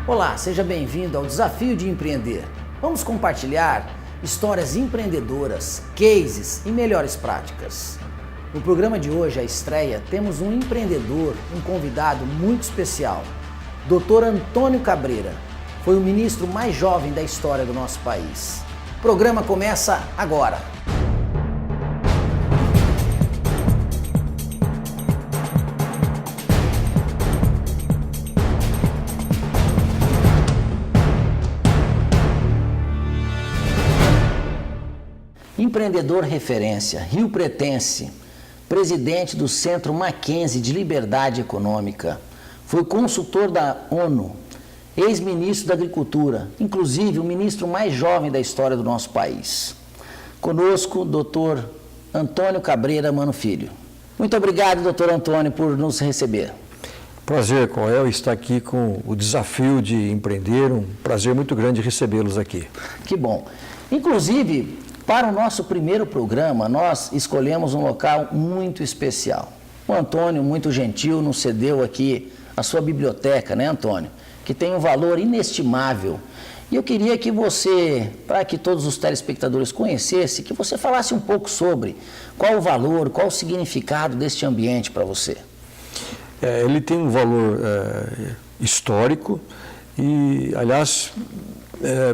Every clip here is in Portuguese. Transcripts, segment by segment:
Olá, seja bem-vindo ao Desafio de Empreender. Vamos compartilhar histórias empreendedoras, cases e melhores práticas. No programa de hoje, a estreia, temos um empreendedor, um convidado muito especial, Dr. Antônio Cabreira. Foi o ministro mais jovem da história do nosso país. O programa começa agora. Empreendedor referência, rio-pretense, presidente do Centro Mackenzie de Liberdade Econômica, foi consultor da ONU, ex-ministro da Agricultura, inclusive o ministro mais jovem da história do nosso país. Conosco, Dr. Antônio Cabreira Mano Filho. Muito obrigado, Dr. Antônio, por nos receber. Prazer, Coel, estar aqui com o desafio de empreender, um prazer muito grande recebê-los aqui. Que bom. Inclusive, para o nosso primeiro programa, nós escolhemos um local muito especial. O Antônio, muito gentil, nos cedeu aqui a sua biblioteca, né, Antônio? Que tem um valor inestimável. E eu queria que você, para que todos os telespectadores conhecessem, que você falasse um pouco sobre qual o valor, qual o significado deste ambiente para você. Ele tem um valor histórico e, aliás,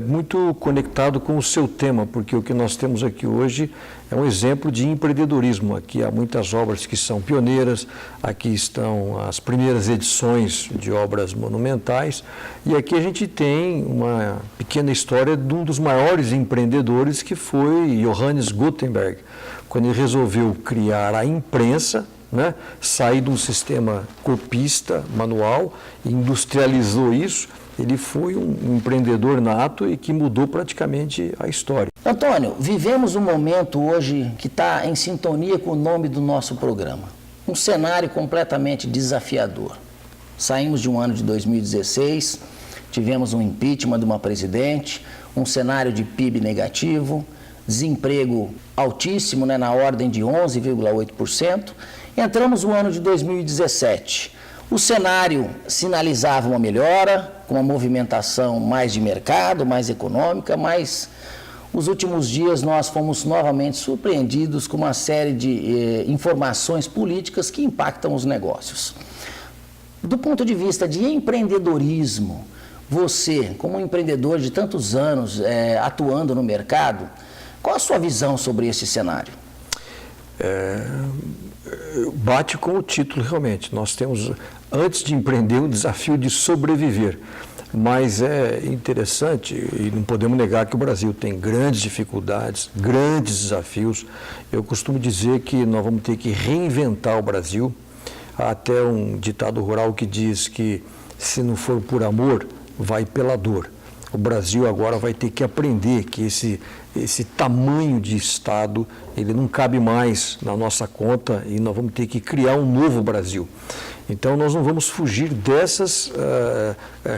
muito conectado com o seu tema, porque o que nós temos aqui hoje é um exemplo de empreendedorismo. Aqui há muitas obras que são pioneiras, aqui estão as primeiras edições de obras monumentais, e aqui a gente tem uma pequena história de um dos maiores empreendedores, que foi Johannes Gutenberg, quando ele resolveu criar a imprensa, né, sair de um sistema copista, manual, e industrializou isso. Ele foi um empreendedor nato e que mudou praticamente a história. Antônio, vivemos um momento hoje que está em sintonia com o nome do nosso programa. Um cenário completamente desafiador. Saímos de um ano de 2016, tivemos um impeachment de uma presidente, um cenário de PIB negativo, desemprego altíssimo, né, na ordem de 11,8%. Entramos no ano de 2017. O cenário sinalizava uma melhora, com uma movimentação mais de mercado, mais econômica, mas os últimos dias nós fomos novamente surpreendidos com uma série de informações políticas que impactam os negócios. Do ponto de vista de empreendedorismo, você, como empreendedor de tantos anos atuando no mercado, qual a sua visão sobre esse cenário? Bate com o título, realmente. Nós temos, antes de empreender, um desafio de sobreviver. Mas é interessante, e não podemos negar que o Brasil tem grandes dificuldades, grandes desafios. Eu costumo dizer que nós vamos ter que reinventar o Brasil. Há até um ditado rural que diz que, se não for por amor, vai pela dor. O Brasil agora vai ter que aprender que esse tamanho de Estado, ele não cabe mais na nossa conta, e nós vamos ter que criar um novo Brasil. Então, nós não vamos fugir dessas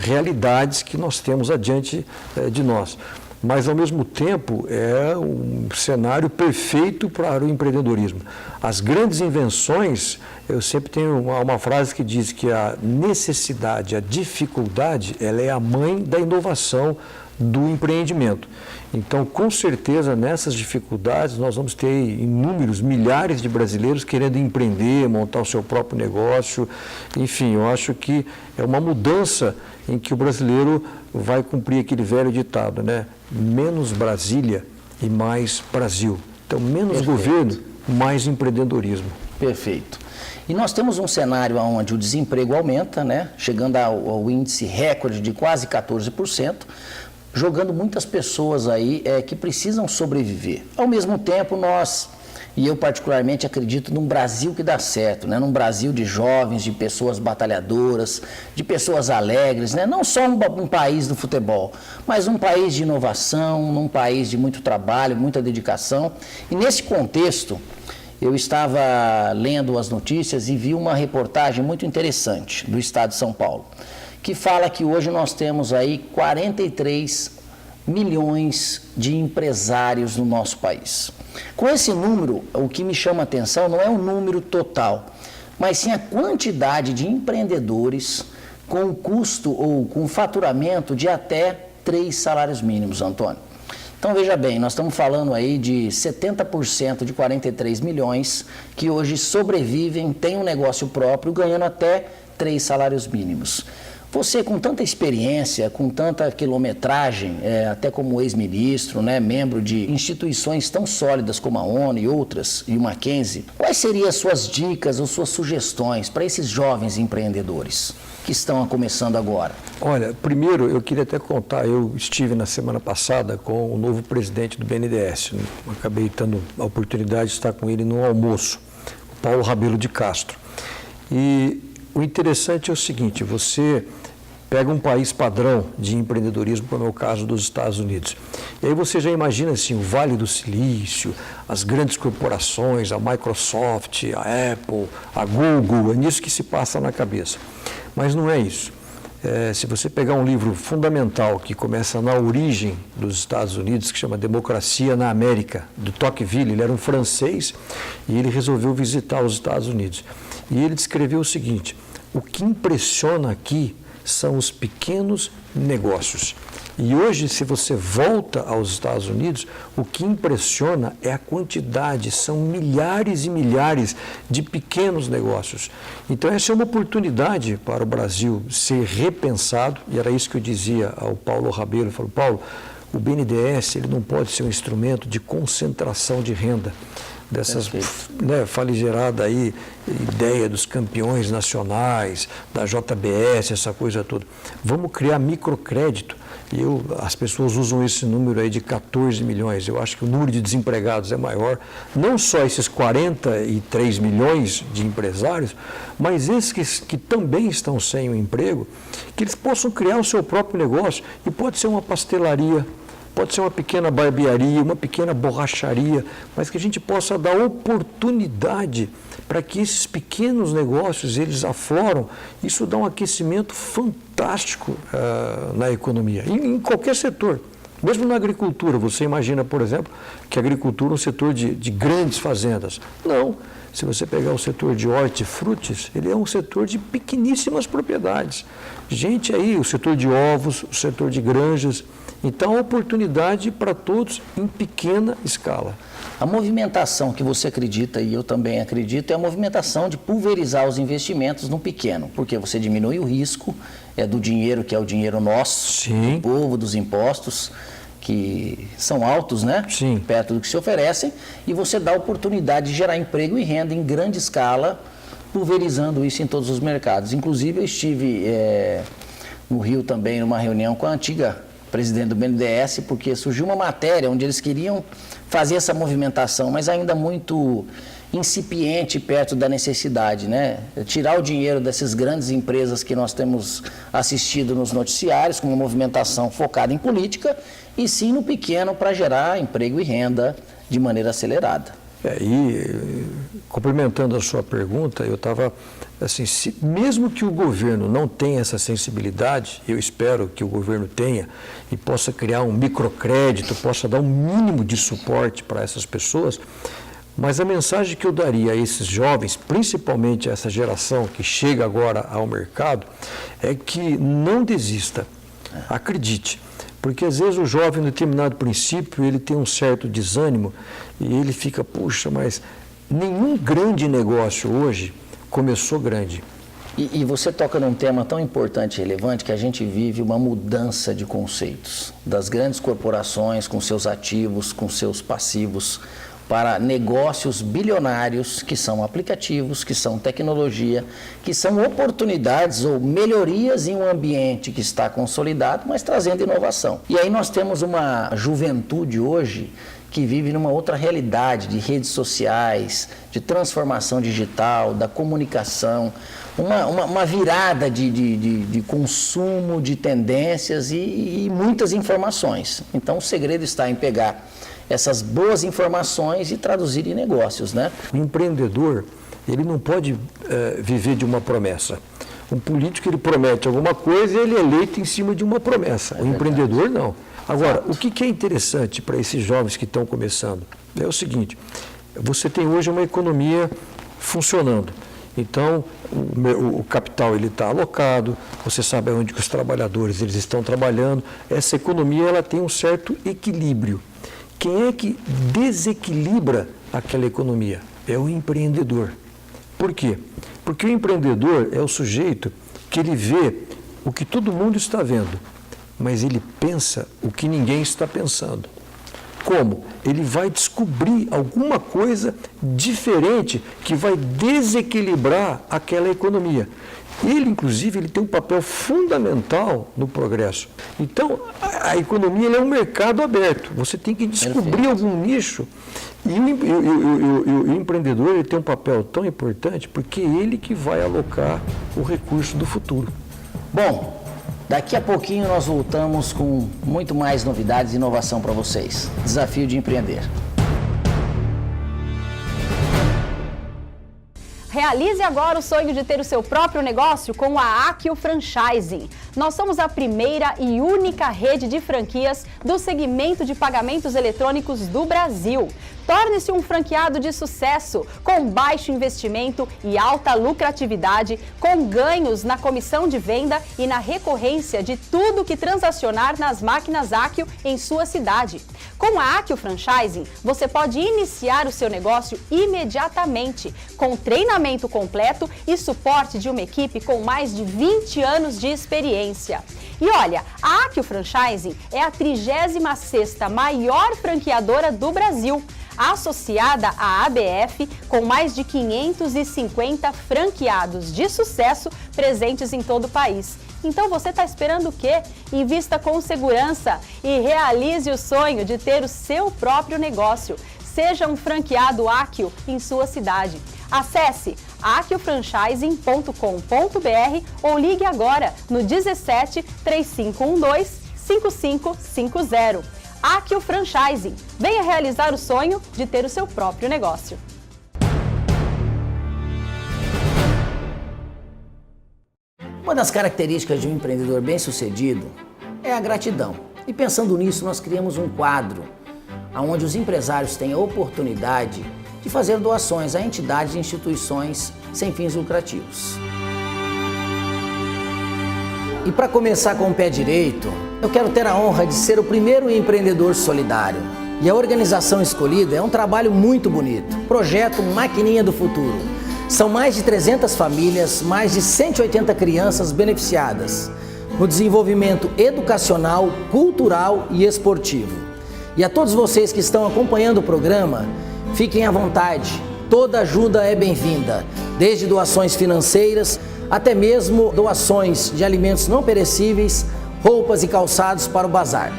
realidades que nós temos adiante de nós. Mas, ao mesmo tempo, é um cenário perfeito para o empreendedorismo. As grandes invenções, eu sempre tenho uma frase que diz que a necessidade, a dificuldade, ela é a mãe da inovação, do empreendimento. Então, com certeza, nessas dificuldades, nós vamos ter inúmeros, milhares de brasileiros querendo empreender, montar o seu próprio negócio. Enfim, eu acho que é uma mudança em que o brasileiro vai cumprir aquele velho ditado, né? Menos Brasília e mais Brasil. Então, menos Perfeito. Governo, mais empreendedorismo. Perfeito. E nós temos um cenário onde o desemprego aumenta, né? Chegando ao índice recorde de quase 14%, jogando muitas pessoas aí que precisam sobreviver. Ao mesmo tempo, nós, e eu particularmente acredito num Brasil que dá certo, né? Num Brasil de jovens, de pessoas batalhadoras, de pessoas alegres, né? Não só um país do futebol, mas um país de inovação, um país de muito trabalho, muita dedicação. E nesse contexto, eu estava lendo as notícias e vi uma reportagem muito interessante do estado de São Paulo, que fala que hoje nós temos aí 43 milhões de empresários no nosso país. Com esse número, o que me chama a atenção não é o número total, mas sim a quantidade de empreendedores com um custo ou com um faturamento de até 3 salários mínimos, Antônio. Então, veja bem, nós estamos falando aí de 70% de 43 milhões que hoje sobrevivem, têm um negócio próprio, ganhando até 3 salários mínimos. Você, com tanta experiência, com tanta quilometragem, até como ex-ministro, né, membro de instituições tão sólidas como a ONU e outras, e o Mackenzie, quais seriam as suas dicas ou suas sugestões para esses jovens empreendedores que estão começando agora? Olha, primeiro eu queria até contar, eu estive na semana passada com o novo presidente do BNDES, acabei tendo a oportunidade de estar com ele num almoço, o Paulo Rabelo de Castro. E o interessante é o seguinte, você pega um país padrão de empreendedorismo, como é o caso dos Estados Unidos. E aí você já imagina assim, o Vale do Silício, as grandes corporações, a Microsoft, a Apple, a Google, é nisso que se passa na cabeça. Mas não é isso. Se você pegar um livro fundamental que começa na origem dos Estados Unidos, que chama Democracia na América, do Tocqueville, ele era um francês e ele resolveu visitar os Estados Unidos. E ele descreveu o seguinte, o que impressiona aqui são os pequenos negócios. E hoje, se você volta aos Estados Unidos, o que impressiona é a quantidade, são milhares e milhares de pequenos negócios. Então, essa é uma oportunidade para o Brasil ser repensado, e era isso que eu dizia ao Paulo Rabelo, eu falo, Paulo, o BNDES ele não pode ser um instrumento de concentração de renda, dessas faligerada aí, ideia dos campeões nacionais, da JBS, essa coisa toda. Vamos criar microcrédito. E as pessoas usam esse número aí de 14 milhões. Eu acho que o número de desempregados é maior. Não só esses 43 milhões de empresários, mas esses que também estão sem o emprego, que eles possam criar o seu próprio negócio. E pode ser uma pastelaria, pode ser uma pequena barbearia, uma pequena borracharia, mas que a gente possa dar oportunidade para que esses pequenos negócios, eles afloram. Isso dá um aquecimento fantástico na economia, em qualquer setor. Mesmo na agricultura, você imagina, por exemplo, que a agricultura é um setor de grandes fazendas. Não. Se você pegar o setor de hortifrutis, ele é um setor de pequeníssimas propriedades. Gente aí, o setor de ovos, o setor de granjas. Então, oportunidade para todos em pequena escala. A movimentação que você acredita, e eu também acredito, é a movimentação de pulverizar os investimentos no pequeno, porque você diminui o risco do dinheiro, que é o dinheiro nosso, Sim. do povo, dos impostos, que são altos, né? Sim. Perto do que se oferecem, e você dá a oportunidade de gerar emprego e renda em grande escala, pulverizando isso em todos os mercados. Inclusive, eu estive no Rio também, numa reunião com a antiga presidente do BNDES, porque surgiu uma matéria onde eles queriam fazer essa movimentação, mas ainda muito incipiente perto da necessidade, né? Tirar o dinheiro dessas grandes empresas que nós temos assistido nos noticiários, com uma movimentação focada em política, e sim no pequeno para gerar emprego e renda de maneira acelerada. Complementando a sua pergunta, eu estava assim, mesmo que o governo não tenha essa sensibilidade, eu espero que o governo tenha e possa criar um microcrédito, possa dar um mínimo de suporte para essas pessoas, mas a mensagem que eu daria a esses jovens, principalmente a essa geração que chega agora ao mercado, é que não desista, acredite. Porque às vezes o jovem, em determinado princípio, ele tem um certo desânimo e ele fica, puxa, mas nenhum grande negócio hoje começou grande. E você toca num tema tão importante e relevante que a gente vive uma mudança de conceitos das grandes corporações com seus ativos, com seus passivos, para negócios bilionários que são aplicativos, que são tecnologia, que são oportunidades ou melhorias em um ambiente que está consolidado, mas trazendo inovação. E aí nós temos uma juventude hoje que vive numa outra realidade de redes sociais, de transformação digital, da comunicação, uma virada de consumo, de tendências e muitas informações. Então o segredo está em pegar essas boas informações e traduzir em negócios, né? O empreendedor, ele não pode viver de uma promessa. Um político, ele promete alguma coisa e ele é eleito em cima de uma promessa. O empreendedor, não. Agora, o que é interessante para esses jovens que estão começando? É o seguinte, você tem hoje uma economia funcionando Então, o capital ele está alocado, você sabe onde que os trabalhadores eles estão trabalhando. Essa economia ela tem um certo equilíbrio. Quem é que desequilibra aquela economia? É o empreendedor. Por quê? Porque o empreendedor é o sujeito que ele vê o que todo mundo está vendo, mas ele pensa o que ninguém está pensando. Como? Ele vai descobrir alguma coisa diferente que vai desequilibrar aquela economia. Ele, inclusive, ele tem um papel fundamental no progresso. Então, a economia ela é um mercado aberto. Você tem que descobrir algum nicho. E o empreendedor ele tem um papel tão importante porque é ele que vai alocar o recurso do futuro. Bom, daqui a pouquinho nós voltamos com muito mais novidades e inovação para vocês. Desafio de empreender. Realize agora o sonho de ter o seu próprio negócio com a Akio Franchising. Nós somos a primeira e única rede de franquias do segmento de pagamentos eletrônicos do Brasil. Torne-se um franqueado de sucesso, com baixo investimento e alta lucratividade, com ganhos na comissão de venda e na recorrência de tudo que transacionar nas máquinas Akio em sua cidade. Com a Akio Franchising, você pode iniciar o seu negócio imediatamente, com treinamento completo e suporte de uma equipe com mais de 20 anos de experiência. E olha, a Akio Franchising é a 36ª maior franqueadora do Brasil, associada à ABF, com mais de 550 franqueados de sucesso presentes em todo o país. Então você está esperando o quê? Invista com segurança e realize o sonho de ter o seu próprio negócio. Seja um franqueado Akio em sua cidade. Acesse akiofranchising.com.br ou ligue agora no 17 3512 5550. Akio Franchising. Venha realizar o sonho de ter o seu próprio negócio. Uma das características de um empreendedor bem-sucedido é a gratidão. E pensando nisso, nós criamos um quadro onde os empresários têm a oportunidade de fazer doações a entidades e instituições sem fins lucrativos. E para começar com o pé direito, eu quero ter a honra de ser o primeiro empreendedor solidário. E a organização escolhida é um trabalho muito bonito, Projeto Maquininha do Futuro. São mais de 300 famílias, mais de 180 crianças beneficiadas no desenvolvimento educacional, cultural e esportivo. E a todos vocês que estão acompanhando o programa, fiquem à vontade, toda ajuda é bem-vinda, desde doações financeiras até mesmo doações de alimentos não perecíveis, roupas e calçados para o bazar.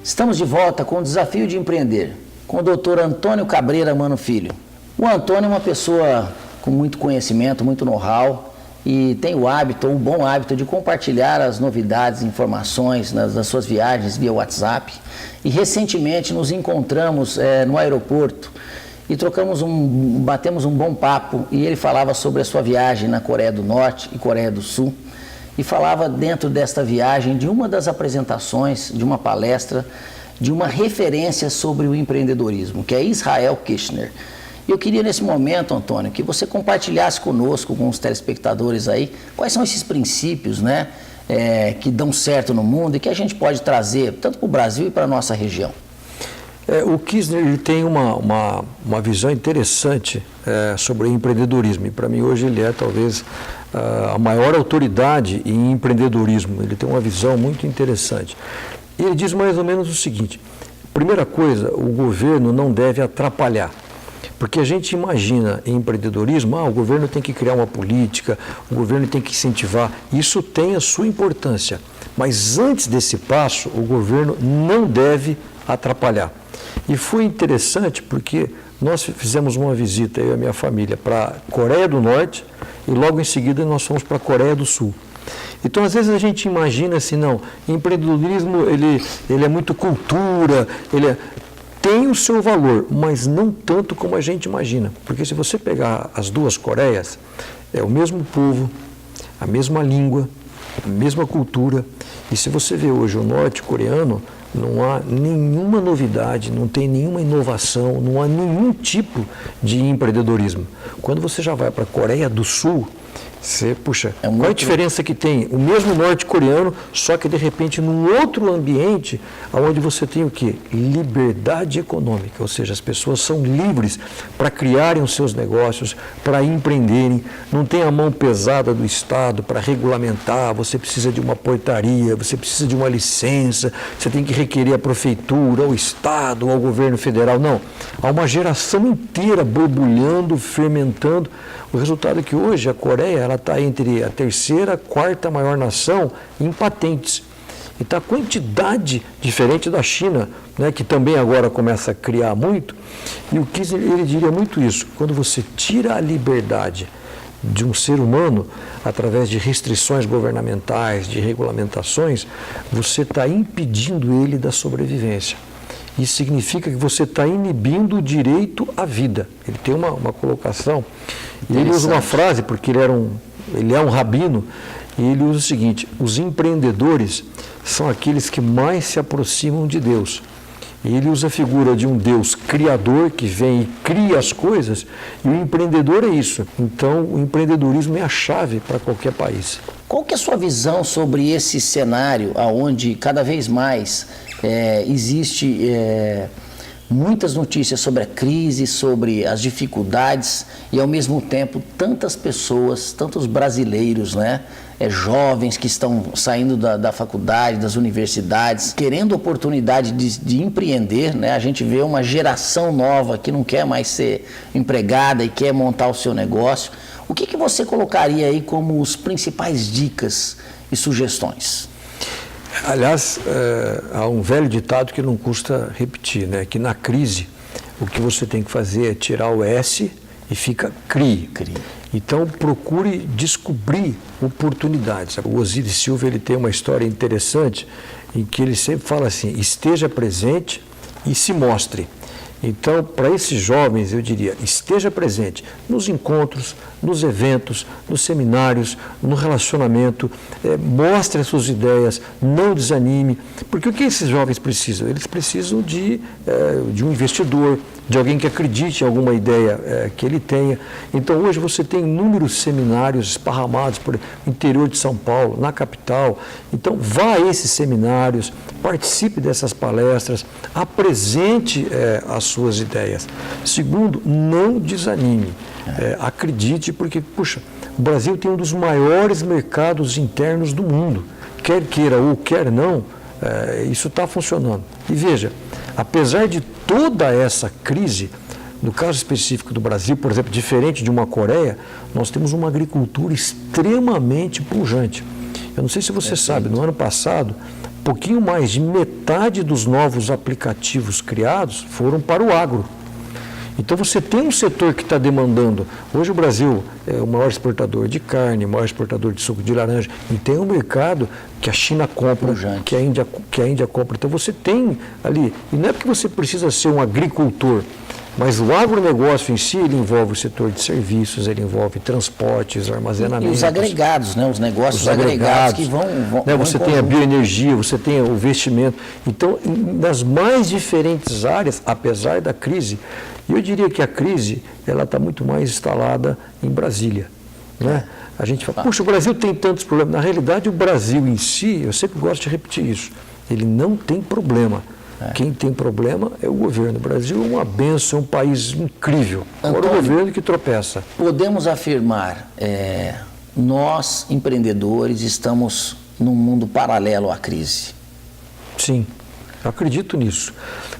Estamos de volta com o Desafio de Empreender, com o Dr. Antônio Cabreira Mano Filho. O Antônio é uma pessoa com muito conhecimento, muito know-how e tem o bom hábito de compartilhar as novidades e informações das suas viagens via WhatsApp. E recentemente nos encontramos no aeroporto e batemos um bom papo e ele falava sobre a sua viagem na Coreia do Norte e Coreia do Sul e falava dentro desta viagem de uma das apresentações, de uma palestra, de uma referência sobre o empreendedorismo, que é Israel Kirzner. E eu queria nesse momento, Antônio, que você compartilhasse conosco, com os telespectadores aí, quais são esses princípios, né, que dão certo no mundo e que a gente pode trazer tanto para o Brasil e para a nossa região. O Kirzner ele tem uma visão interessante sobre empreendedorismo e para mim hoje ele é talvez a maior autoridade em empreendedorismo. Ele tem uma visão muito interessante. Ele diz mais ou menos o seguinte: primeira coisa, o governo não deve atrapalhar. Porque a gente imagina em empreendedorismo, o governo tem que criar uma política, o governo tem que incentivar. Isso tem a sua importância. Mas antes desse passo, o governo não deve atrapalhar. E foi interessante porque nós fizemos uma visita, eu e a minha família, para a Coreia do Norte e logo em seguida nós fomos para a Coreia do Sul. Então, às vezes a gente imagina assim, não, empreendedorismo ele é muito cultura, tem o seu valor, mas não tanto como a gente imagina. Porque se você pegar as duas Coreias, é o mesmo povo, a mesma língua, a mesma cultura. E se você vê hoje o norte-coreano, não há nenhuma novidade, não tem nenhuma inovação, não há nenhum tipo de empreendedorismo. Quando você já vai para a Coreia do Sul, você, puxa, qual é a diferença que tem? O mesmo norte-coreano, só que de repente num outro ambiente, onde você tem o quê? Liberdade econômica, ou seja, as pessoas são livres para criarem os seus negócios, para empreenderem, não tem a mão pesada do Estado para regulamentar, você precisa de uma portaria, você precisa de uma licença, você tem que requerer à prefeitura, ao Estado, ao governo federal, não. Há uma geração inteira borbulhando, fermentando. O resultado é que hoje a Coreia ela está entre a terceira, quarta maior nação em patentes. Então a quantidade diferente da China, né, que também agora começa a criar muito, e o Kissinger ele diria muito isso, quando você tira a liberdade de um ser humano, através de restrições governamentais, de regulamentações, você está impedindo ele da sobrevivência. Isso significa que você está inibindo o direito à vida. Ele tem uma colocação, e ele usa uma frase, porque ele é um rabino, e ele usa o seguinte: os empreendedores são aqueles que mais se aproximam de Deus. E ele usa a figura de um Deus criador, que vem e cria as coisas, e o empreendedor é isso. Então, o empreendedorismo é a chave para qualquer país. Qual que é a sua visão sobre esse cenário, onde cada vez mais existe muitas notícias sobre a crise, sobre as dificuldades e, ao mesmo tempo, tantas pessoas, tantos brasileiros, né, jovens que estão saindo da faculdade, das universidades, querendo oportunidade de empreender, né? A gente vê uma geração nova que não quer mais ser empregada e quer montar o seu negócio. O que você colocaria aí como os principais dicas e sugestões? Aliás, há um velho ditado que não custa repetir, né? Que na crise o que você tem que fazer é tirar o S e fica CRI. Então procure descobrir oportunidades. O Osiris Silva ele tem uma história interessante em que ele sempre fala assim: esteja presente e se mostre. Então, para esses jovens, eu diria, esteja presente nos encontros, nos eventos, nos seminários, no relacionamento, mostre as suas ideias, não desanime, porque o que esses jovens precisam? Eles precisam de um investidor, de alguém que acredite em alguma ideia que ele tenha. Então, hoje você tem inúmeros seminários esparramados por interior de São Paulo, na capital. Então, vá a esses seminários, participe dessas palestras, apresente as suas ideias. Segundo, não desanime. Acredite, porque, puxa, o Brasil tem um dos maiores mercados internos do mundo. Quer queira ou quer não, isso está funcionando. E veja, apesar de toda essa crise, no caso específico do Brasil, por exemplo, diferente de uma Coreia, nós temos uma agricultura extremamente pujante. Eu não sei se você sabe, no ano passado, pouquinho mais de metade dos novos aplicativos criados foram para o agro. Então você tem um setor que está demandando. Hoje o Brasil é o maior exportador de carne, o maior exportador de suco de laranja, e tem um mercado que a China compra, que a Índia compra. Então você tem ali, e não é porque você precisa ser um agricultor, mas o agronegócio em si, ele envolve o setor de serviços, ele envolve transportes, armazenamento. E os agregados, né? Os negócios agregados que vão né? Você tem a bioenergia, você tem o investimento. Então, nas mais diferentes áreas, apesar da crise, eu diria que a crise ela está muito mais instalada em Brasília, né? A gente fala, puxa, o Brasil tem tantos problemas. Na realidade, o Brasil em si, eu sempre gosto de repetir isso, ele não tem problema. Quem tem problema é o governo. O Brasil é uma bênção, é um país incrível. Agora o governo que tropeça. Podemos afirmar, nós, empreendedores, estamos num mundo paralelo à crise. Sim, eu acredito nisso.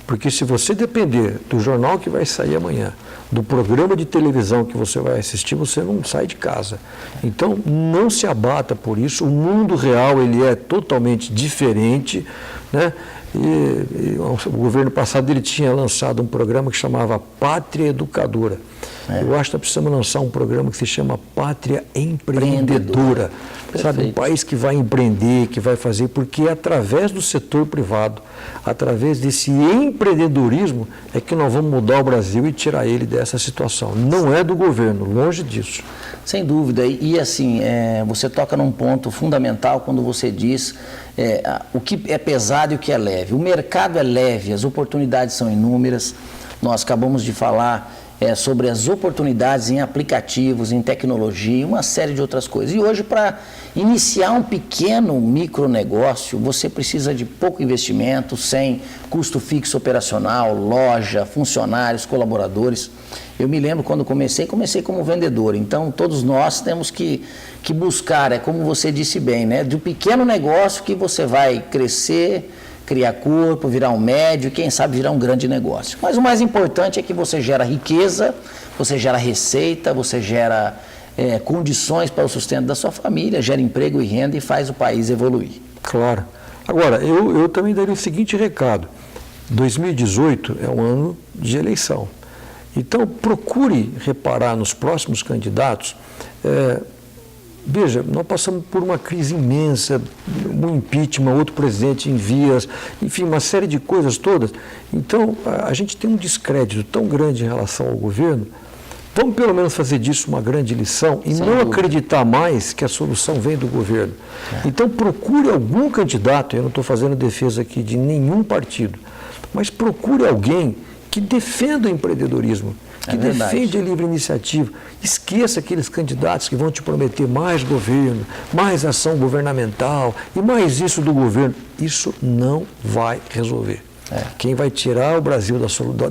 Porque se você depender do jornal que vai sair amanhã, do programa de televisão que você vai assistir, você não sai de casa. Então, não se abata por isso. O mundo real ele é totalmente diferente, né? E o governo passado ele tinha lançado um programa que chamava Pátria Educadora. Eu acho que nós precisamos lançar um programa que se chama Pátria Empreendedora. Sabe, um país que vai empreender, que vai fazer, porque é através do setor privado, através desse empreendedorismo, é que nós vamos mudar o Brasil e tirar ele dessa situação. Não é do governo, longe disso. Sem dúvida. E assim, você toca num ponto fundamental quando você diz o que é pesado e o que é leve. leve, o mercado é leve, as oportunidades são inúmeras. Nós acabamos de falar sobre as oportunidades em aplicativos, em tecnologia, uma série de outras coisas. E hoje, para iniciar um pequeno micronegócio, você precisa de pouco investimento, sem custo fixo operacional, loja, funcionários, colaboradores. Eu me lembro quando comecei como vendedor, então todos nós temos que buscar, como você disse bem, né, de um pequeno negócio que você vai crescer, criar corpo, virar um médio e quem sabe virar um grande negócio. Mas o mais importante é que você gera riqueza, você gera receita, você gera condições para o sustento da sua família, gera emprego e renda e faz o país evoluir. Claro. Agora, eu também daria o seguinte recado. 2018 é um ano de eleição. Então, procure reparar nos próximos candidatos. Veja, nós passamos por uma crise imensa, um impeachment, outro presidente em vias, enfim, uma série de coisas todas. Então, a gente tem um descrédito tão grande em relação ao governo. Vamos pelo menos fazer disso uma grande lição e não acreditar mais que a solução vem do governo. Então, procure algum candidato, eu não estou fazendo defesa aqui de nenhum partido, mas procure alguém que defenda o empreendedorismo, que defende a livre iniciativa. Esqueça aqueles candidatos que vão te prometer mais governo, mais ação governamental e mais isso do governo. Isso não vai resolver. Quem vai tirar o Brasil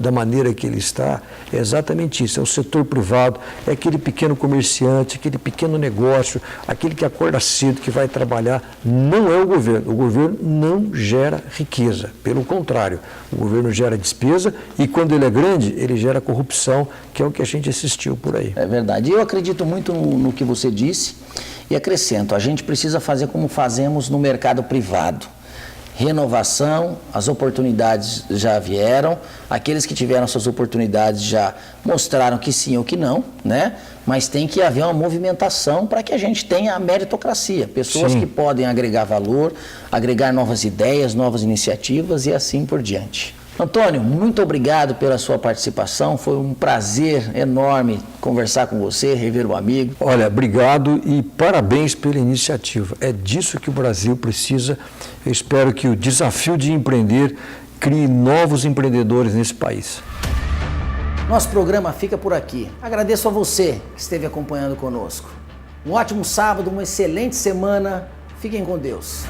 da maneira que ele está é exatamente isso, é o setor privado, é aquele pequeno comerciante, aquele pequeno negócio, aquele que acorda cedo, que vai trabalhar, não é o governo. O governo não gera riqueza, pelo contrário, o governo gera despesa e quando ele é grande, ele gera corrupção, que é o que a gente assistiu por aí. É verdade, eu acredito muito no que você disse e acrescento, a gente precisa fazer como fazemos no mercado privado. Renovação, as oportunidades já vieram, aqueles que tiveram suas oportunidades já mostraram que sim ou que não, né? Mas tem que haver uma movimentação para que a gente tenha a meritocracia, pessoas que podem agregar valor, agregar novas ideias, novas iniciativas e assim por diante. Antônio, muito obrigado pela sua participação, foi um prazer enorme conversar com você, rever o amigo. Olha, obrigado e parabéns pela iniciativa, é disso que o Brasil precisa. Eu espero que o desafio de empreender crie novos empreendedores nesse país. Nosso programa fica por aqui, agradeço a você que esteve acompanhando conosco. Um ótimo sábado, uma excelente semana, fiquem com Deus.